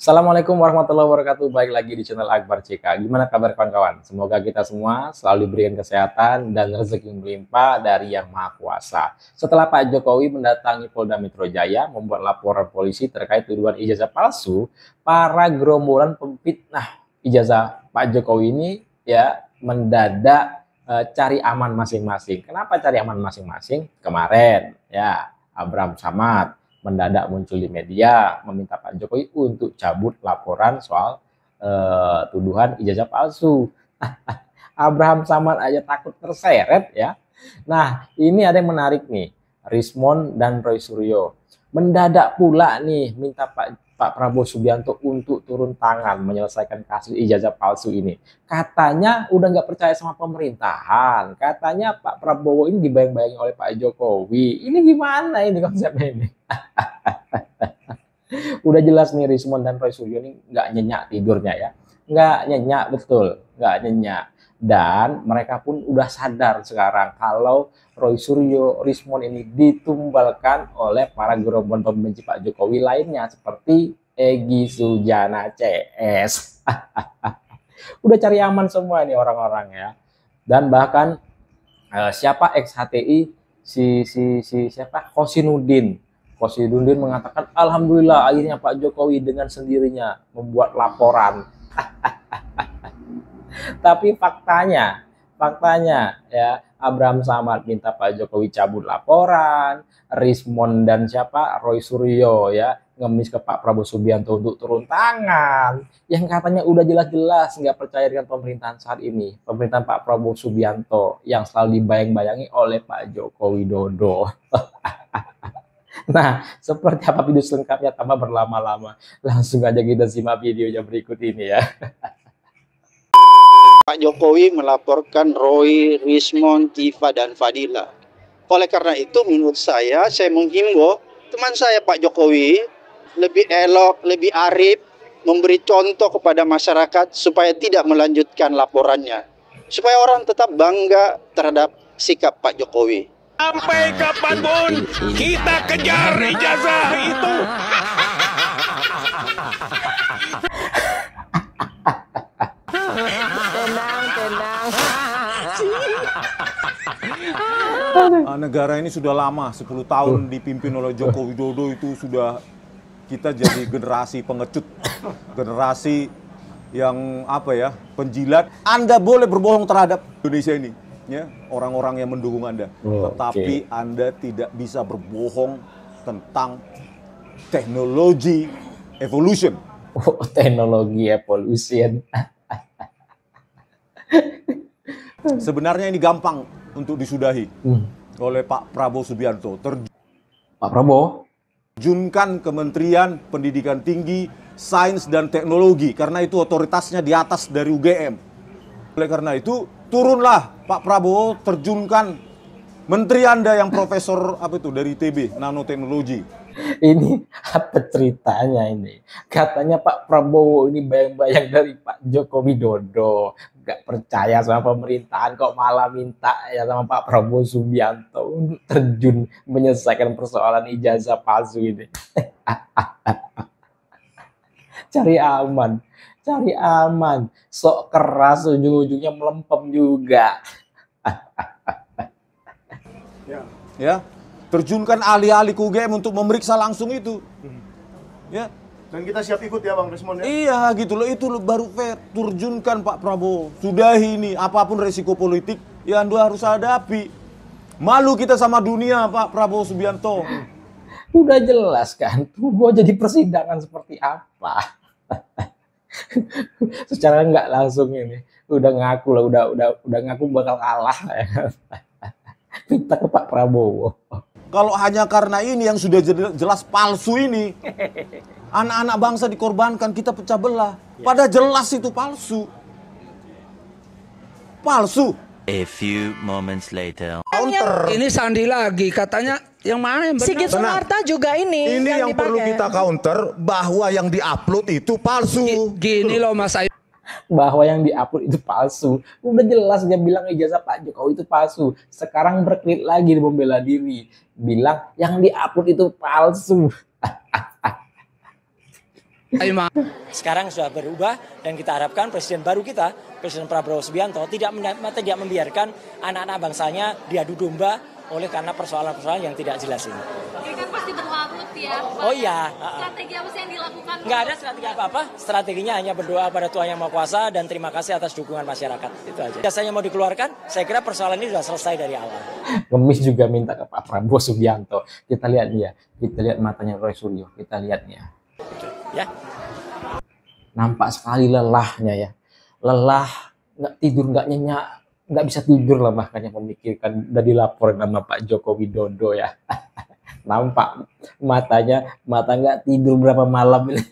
Assalamualaikum warahmatullahi wabarakatuh. Baik lagi di channel Akbar CK. Gimana kabar kawan-kawan? Semoga kita semua selalu diberikan kesehatan dan rezeki yang berlimpah dari Yang Maha Kuasa. Setelah Pak Jokowi mendatangi Polda Metro Jaya membuat laporan polisi terkait tuduhan ijazah palsu, para gerombolan pemfitnah ijazah Pak Jokowi ini ya mendadak cari aman masing-masing. Kenapa cari aman masing-masing? Kemarin ya Abraham Samad mendadak muncul di media meminta Pak Jokowi untuk cabut laporan soal tuduhan ijazah palsu. Abraham Samad aja takut terseret ya. Nah, ini ada yang menarik nih. Rismond dan Roy Suryo mendadak pula nih minta Pak Prabowo Subianto untuk turun tangan menyelesaikan kasus ijazah palsu ini. Katanya udah nggak percaya sama pemerintahan. Katanya Pak Prabowo ini dibayang-bayangi oleh Pak Jokowi. Ini gimana ini konsepnya ini? Udah jelas nih Rismond dan Roy Suryo ini nggak nyenyak tidurnya ya. Nggak nyenyak betul, nggak nyenyak. Dan mereka pun udah sadar sekarang kalau Roy Suryo, Rismond ini ditumbalkan oleh para gerombolan pembenci Pak Jokowi lainnya seperti Egy Sujana CS. Udah cari aman semua ini orang-orang ya. Dan bahkan siapa ex-HTI siapa Kosinudin mengatakan alhamdulillah akhirnya Pak Jokowi dengan sendirinya membuat laporan. Tapi faktanya ya Abraham Samad minta Pak Jokowi cabut laporan, Rismond dan Roy Suryo ya ngemis ke Pak Prabowo Subianto untuk turun tangan. Yang katanya udah jelas-jelas nggak percaya dengan pemerintahan saat ini, pemerintahan Pak Prabowo Subianto yang selalu dibayang-bayangi oleh Pak Joko Widodo. Nah, seperti apa video selengkapnya tanpa berlama-lama? Langsung aja kita simak videonya berikut ini ya. Pak Jokowi melaporkan Roy, Rismond, Tifa, dan Fadila. Oleh karena itu menurut saya menghimbau teman saya Pak Jokowi lebih elok, lebih arif, memberi contoh kepada masyarakat supaya tidak melanjutkan laporannya. Supaya orang tetap bangga terhadap sikap Pak Jokowi. Sampai kapanpun kita kejar ijazah itu. Tenang. Negara ini sudah lama, 10 tahun dipimpin oleh Joko Widodo, itu sudah kita jadi generasi pengecut, generasi yang penjilat. Anda boleh berbohong terhadap Indonesia ini, ya, orang-orang yang mendukung Anda, tetapi Anda tidak bisa berbohong tentang teknologi evolution. Teknologi evolution. Sebenarnya ini gampang untuk disudahi oleh Pak Prabowo Subianto. Pak Prabowo terjunkan Kementerian Pendidikan Tinggi, Sains dan Teknologi karena itu otoritasnya di atas dari UGM. Oleh karena itu turunlah Pak Prabowo, terjunkan menteri Anda yang profesor dari ITB, nanoteknologi. Ini apa ceritanya ini? Katanya Pak Prabowo ini bayang-bayang dari Pak Joko Widodo. Gak percaya sama pemerintahan kok malah minta ya sama Pak Prabowo Subianto untuk terjun menyelesaikan persoalan ijazah palsu ini. Cari aman, sok keras ujung-ujungnya melempem juga. Ya, terjunkan ahli-ahli UGM untuk memeriksa langsung itu. Ya. Dan kita siap ikut ya Bang Rismond ya? Iya gitu loh, itu baru fair. Turjunkan Pak Prabowo. Sudahi ini, apapun resiko politik ya Anda harus hadapi. Malu kita sama dunia Pak Prabowo Subianto. Udah jelas kan, tunggu aja di persidangan seperti apa. Secara nggak langsung ini udah ngaku lah, udah ngaku bakal kalah ya. Minta ke Pak Prabowo. Kalau hanya karena ini yang sudah jelas palsu ini, anak-anak bangsa dikorbankan, kita pecah belah. Padahal jelas itu palsu. Palsu. A few moments later. Ini Sandi lagi katanya yang mana yang benar? Sigit Sunarta juga ini. Ini yang perlu kita counter bahwa yang diupload itu palsu. Gini loh Mas Ayu. Bahwa yang diupload itu palsu. Udah jelas dia bilang ijazah Pak Jokowi itu palsu. Sekarang berkelit lagi membela diri. Bilang yang diupload itu palsu. Sekarang sudah berubah dan kita harapkan Presiden baru kita, Presiden Prabowo Subianto, tidak membiarkan anak-anak bangsanya diadu domba oleh karena persoalan-persoalan yang tidak jelas ini. Ini kan pasti berlarut ya. Oh iya. Strategi apa sih yang dilakukan? Nggak ada strategi apa-apa. Strateginya hanya berdoa pada Tuhan Yang Maha Kuasa dan terima kasih atas dukungan masyarakat. Itu aja. Biasanya mau dikeluarkan, saya kira persoalan ini sudah selesai dari awal. Ngemis juga minta ke Pak Prabowo Subianto. Kita lihat dia. Kita lihat matanya Roy Suryo. Kita lihatnya. Ya. Nampak sekali lelahnya ya. Lelah, nggak tidur, nggak nyenyak. Nggak bisa tidur lah bahkan yang memikirkan udah dilaporin sama Pak Joko Widodo ya. Nampak mata nggak tidur berapa malam ini.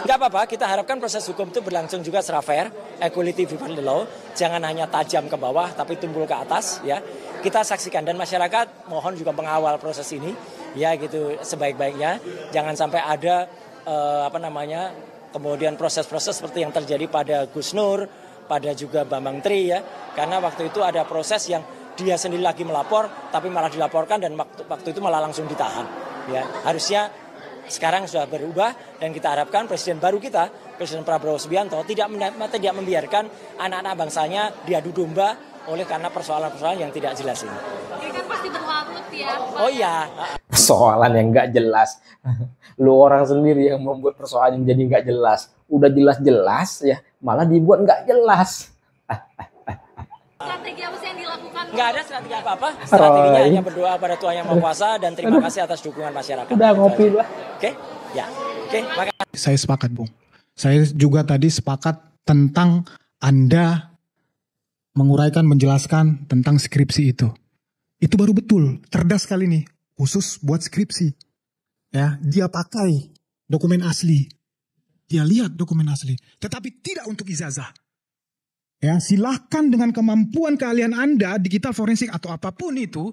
Nggak apa-apa, kita harapkan proses hukum itu berlangsung juga secara fair, equality before the law, jangan hanya tajam ke bawah tapi tumpul ke atas ya. Kita saksikan dan masyarakat mohon juga mengawal proses ini ya gitu sebaik-baiknya. Jangan sampai ada kemudian proses-proses seperti yang terjadi pada Gus Nur, pada juga Bambang Tri ya. Karena waktu itu ada proses yang dia sendiri lagi melapor, tapi malah dilaporkan dan waktu itu malah langsung ditahan. Ya, harusnya sekarang sudah berubah dan kita harapkan Presiden baru kita, Presiden Prabowo Subianto, tidak membiarkan anak-anak bangsanya diadu domba oleh karena persoalan-persoalan yang tidak jelas ini. Ini kan pasti berlarut ya. Oh iya. Persoalan yang nggak jelas. Lu orang sendiri yang membuat persoalan yang jadi nggak jelas. Udah jelas-jelas ya, malah dibuat nggak jelas. Strategi apa sih yang dilakukan? Nggak ada strategi apa-apa. Strateginya hanya berdoa pada Tuhan Yang Maha Kuasa dan terima kasih atas dukungan masyarakat. Udah ngopi lah. Oke? Ya. Oke, makasih. Saya sepakat, Bung. Saya juga tadi sepakat tentang Anda menguraikan, menjelaskan tentang skripsi itu. Itu baru betul, cerdas sekali nih, khusus buat skripsi. Ya, dia pakai dokumen asli. Dia lihat dokumen asli, tetapi tidak untuk ijazah. Ya, silahkan dengan kemampuan keahlian Anda, digital forensik atau apapun itu,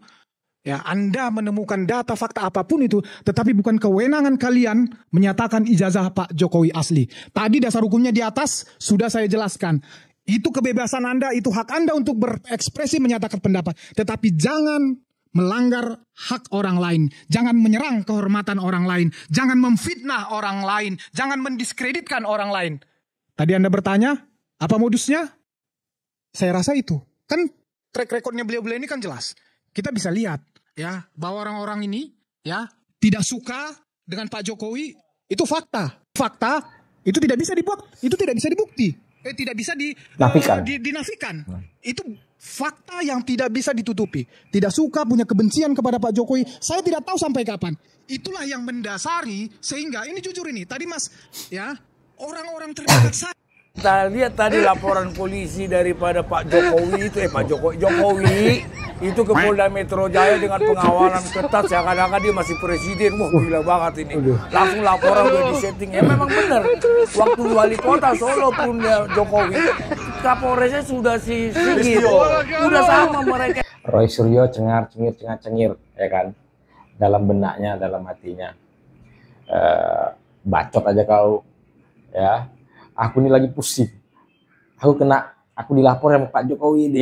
ya, Anda menemukan data fakta apapun itu, tetapi bukan kewenangan kalian menyatakan ijazah Pak Jokowi asli. Tadi dasar hukumnya di atas sudah saya jelaskan. Itu kebebasan Anda, itu hak Anda untuk berekspresi menyatakan pendapat. Tetapi jangan melanggar hak orang lain. Jangan menyerang kehormatan orang lain. Jangan memfitnah orang lain. Jangan mendiskreditkan orang lain. Tadi Anda bertanya, apa modusnya? Saya rasa itu. Kan track recordnya beliau-beliau ini kan jelas. Kita bisa lihat ya bahwa orang-orang ini ya tidak suka dengan Pak Jokowi. Itu fakta. Fakta itu tidak bisa dibuat, itu tidak bisa dibukti. Tidak bisa dinafikan. Itu fakta yang tidak bisa ditutupi. Tidak suka, punya kebencian kepada Pak Jokowi. Saya tidak tahu sampai kapan. Itulah yang mendasari sehingga ini jujur ini. Tadi Mas ya orang-orang terdekat saya. Kita lihat tadi laporan polisi daripada Pak Jokowi itu, Jokowi itu ke Polda Metro Jaya dengan pengawalan ketat, seakan-akan dia masih presiden. Wah, gila banget ini. Langsung laporan udah disetting. Ya memang benar. Waktu wali kota Solo pun ya Jokowi, Kapolresnya sudah si Sigit. Udah sama mereka. Roy Suryo cengar-cengir, ya kan? Dalam benaknya, dalam hatinya. Bacot aja kau, ya. Aku ini lagi pusing. Aku dilapor sama Pak Jokowi ini.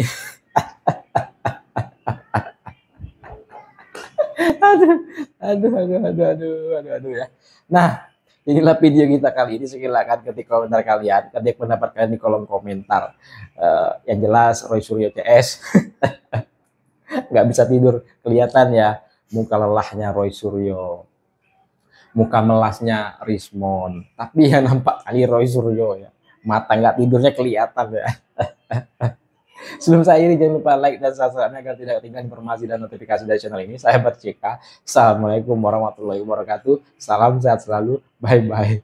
Aduh ya. Nah, inilah video kita kali ini. Silakan ketik komentar kalian, ketik pendapat kalian di kolom komentar. Yang jelas Roy Suryo CS nggak bisa tidur, kelihatan ya muka lelahnya Roy Suryo, muka melasnya Rismon, tapi yang nampak kali Roy Suryo ya, mata nggak tidurnya kelihatan ya. Sebelum saya ini jangan lupa like dan subscribe agar tidak ketinggalan informasi dan notifikasi dari channel ini. Saya Bat CK. Assalamualaikum warahmatullahi wabarakatuh. Salam sehat selalu. Bye bye.